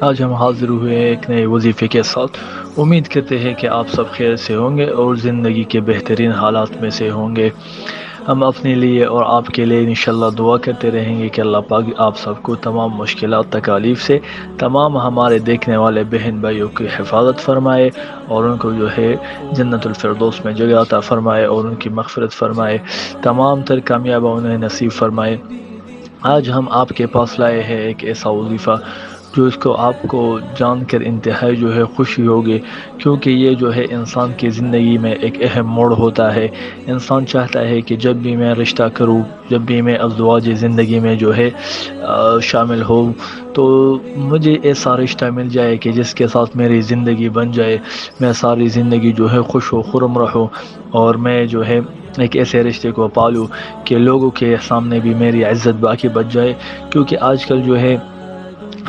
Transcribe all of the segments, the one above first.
آج ہم حاضر ہوئے ہیں ایک نئے وظیفے کے ساتھ۔ امید کرتے ہیں کہ آپ سب خیر سے ہوں گے اور زندگی کے بہترین حالات میں سے ہوں گے۔ ہم اپنے لیے اور آپ کے لیے انشاءاللہ دعا کرتے رہیں گے کہ اللہ پاک آپ سب کو تمام مشکلات تکالیف سے، تمام ہمارے دیکھنے والے بہن بھائیوں کی حفاظت فرمائے اور ان کو جو ہے جنت الفردوس میں جگہ عطا فرمائے اور ان کی مغفرت فرمائے، تمام تر کامیابی انہیں نصیب فرمائے۔ آج ہم آپ کے پاس لائے ہیں ایک ایسا وظیفہ جو اس کو آپ کو جان کر انتہائی جو ہے خوشی ہوگی، کیونکہ یہ جو ہے انسان کی زندگی میں ایک اہم موڑ ہوتا ہے۔ انسان چاہتا ہے کہ جب بھی میں رشتہ کروں، جب بھی میں ازدواج زندگی میں جو ہے شامل ہوں، تو مجھے ایسا رشتہ مل جائے کہ جس کے ساتھ میری زندگی بن جائے، میں ساری زندگی جو ہے خوش و خرم رہوں، اور میں جو ہے ایک ایسے رشتے کو پالوں کہ لوگوں کے سامنے بھی میری عزت باقی بچ جائے۔ کیونکہ آج کل جو ہے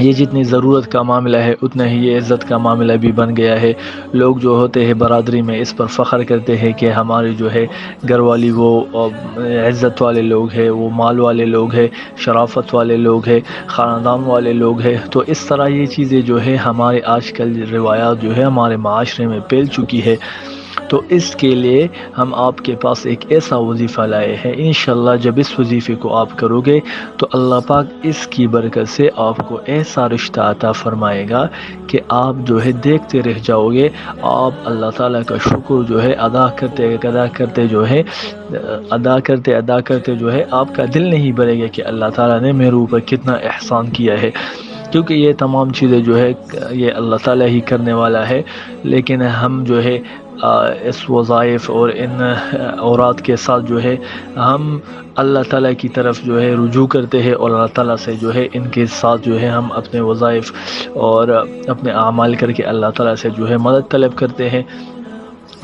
یہ جتنی ضرورت کا معاملہ ہے اتنا ہی یہ عزت کا معاملہ بھی بن گیا ہے۔ لوگ جو ہوتے ہیں برادری میں اس پر فخر کرتے ہیں کہ ہمارے جو ہے گھر والی وہ عزت والے لوگ ہیں، وہ مال والے لوگ ہیں، شرافت والے لوگ ہیں، خاندان والے لوگ ہیں۔ تو اس طرح یہ چیزیں جو ہے ہمارے آج کل روایات جو ہے ہمارے معاشرے میں پھیل چکی ہے۔ تو اس کے لیے ہم آپ کے پاس ایک ایسا وظیفہ لائے ہیں۔ انشاءاللہ جب اس وظیفے کو آپ کرو گے تو اللہ پاک اس کی برکت سے آپ کو ایسا رشتہ عطا فرمائے گا کہ آپ جو ہے دیکھتے رہ جاؤ گے۔ آپ اللہ تعالیٰ کا شکر جو ہے ادا کرتے جو ہے آپ کا دل نہیں بھرے گا کہ اللہ تعالیٰ نے میرے اوپر کتنا احسان کیا ہے، کیونکہ یہ تمام چیزیں جو ہے یہ اللہ تعالیٰ ہی کرنے والا ہے۔ لیکن ہم جو ہے اس وظائف اور ان اورات کے ساتھ جو ہے ہم اللہ تعالیٰ کی طرف جو ہے رجوع کرتے ہیں، اور اللہ تعالیٰ سے جو ہے ان کے ساتھ جو ہے ہم اپنے وظائف اور اپنے اعمال کر کے اللہ تعالیٰ سے جو ہے مدد طلب کرتے ہیں۔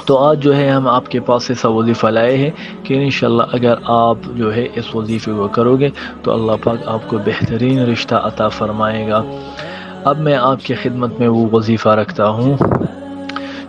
تو آج جو ہے ہم آپ کے پاس ایسا وظیفہ لائے ہیں کہ انشاءاللہ اگر آپ جو ہے اس وظیفے کو کرو گے تو اللہ پاک آپ کو بہترین رشتہ عطا فرمائے گا۔ اب میں آپ کی خدمت میں وہ وظیفہ رکھتا ہوں۔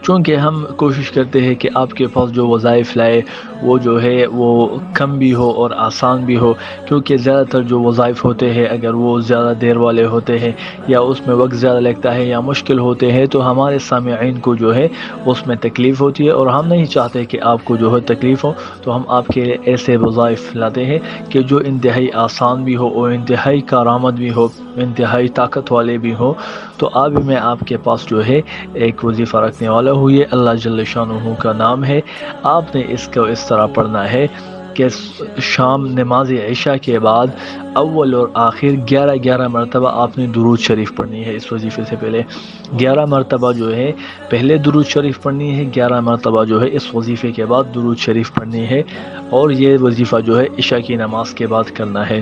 چونکہ ہم کوشش کرتے ہیں کہ آپ کے پاس جو وظائف لائے وہ جو ہے وہ کم بھی ہو اور آسان بھی ہو، کیونکہ زیادہ تر جو وظائف ہوتے ہیں اگر وہ زیادہ دیر والے ہوتے ہیں یا اس میں وقت زیادہ لگتا ہے یا مشکل ہوتے ہیں تو ہمارے سامعین کو جو ہے اس میں تکلیف ہوتی ہے، اور ہم نہیں چاہتے کہ آپ کو جو ہے تکلیف ہو۔ تو ہم آپ کے ایسے وظائف لاتے ہیں کہ جو انتہائی آسان بھی ہو اور انتہائی کارآمد بھی ہو، انتہائی طاقت والے بھی ہو۔ تو اب میں آپ کے پاس جو ہے ایک وظیفہ رکھنے والا ہوں، یہ اللہ جل شانہ کا نام ہے۔ آپ نے اس کو اس طرح پڑھنا ہے کہ شام نماز عشاء کے بعد اول اور آخر 11 مرتبہ آپ نے درود شریف پڑھنی ہے۔ اس وظیفے سے پہلے 11 مرتبہ جو ہے پہلے درود شریف پڑھنی ہے، 11 مرتبہ جو ہے اس وظیفے کے بعد درود شریف پڑھنی ہے، اور یہ وظیفہ جو ہے عشاء کی نماز کے بعد کرنا ہے۔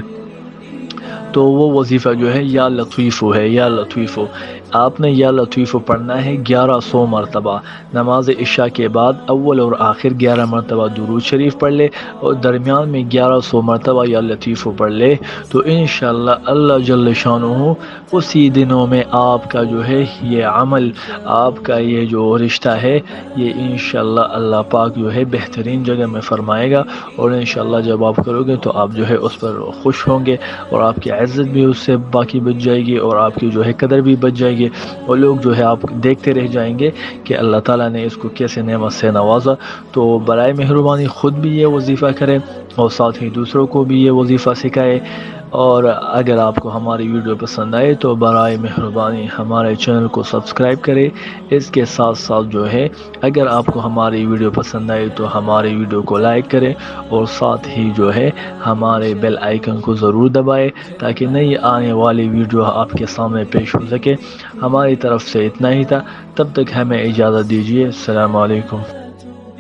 تو وہ وظیفہ جو ہے یا لطیف ہے، یا لطیف آپ نے یا لطیف پڑھنا ہے 1100 مرتبہ۔ نماز عشاء کے بعد اول اور آخر 11 مرتبہ درود شریف پڑھ لے اور درمیان میں 1100 مرتبہ یا لطیف پڑھ لے، تو انشاءاللہ اللہ جل شانہ اسی دنوں میں آپ کا جو ہے یہ عمل، آپ کا یہ جو رشتہ ہے، یہ انشاءاللہ اللہ پاک جو ہے بہترین جگہ میں فرمائے گا، اور انشاءاللہ جب آپ کرو گے تو آپ جو ہے اس پر خوش ہوں گے، اور آپ کی عزت بھی اس سے باقی بچ جائے گی، اور آپ کی جو ہے قدر بھی بچ جائے گی، اور لوگ جو ہے آپ دیکھتے رہ جائیں گے کہ اللہ تعالیٰ نے اس کو کیسے نعمت سے نوازا۔ تو برائے مہربانی خود بھی یہ وظیفہ کریں اور ساتھ ہی دوسروں کو بھی یہ وظیفہ سکھائے۔ اور اگر آپ کو ہماری ویڈیو پسند آئے تو برائے مہربانی ہمارے چینل کو سبسکرائب کرے۔ اس کے ساتھ ساتھ جو ہے اگر آپ کو ہماری ویڈیو پسند آئے تو ہماری ویڈیو کو لائک کریں، اور ساتھ ہی جو ہے ہمارے بیل آئیکن کو ضرور دبائے تاکہ نئی آنے والی ویڈیو آپ کے سامنے پیش ہو سکے۔ ہماری طرف سے اتنا ہی تھا، تب تک ہمیں اجازت دیجیے۔ السلام علیکم۔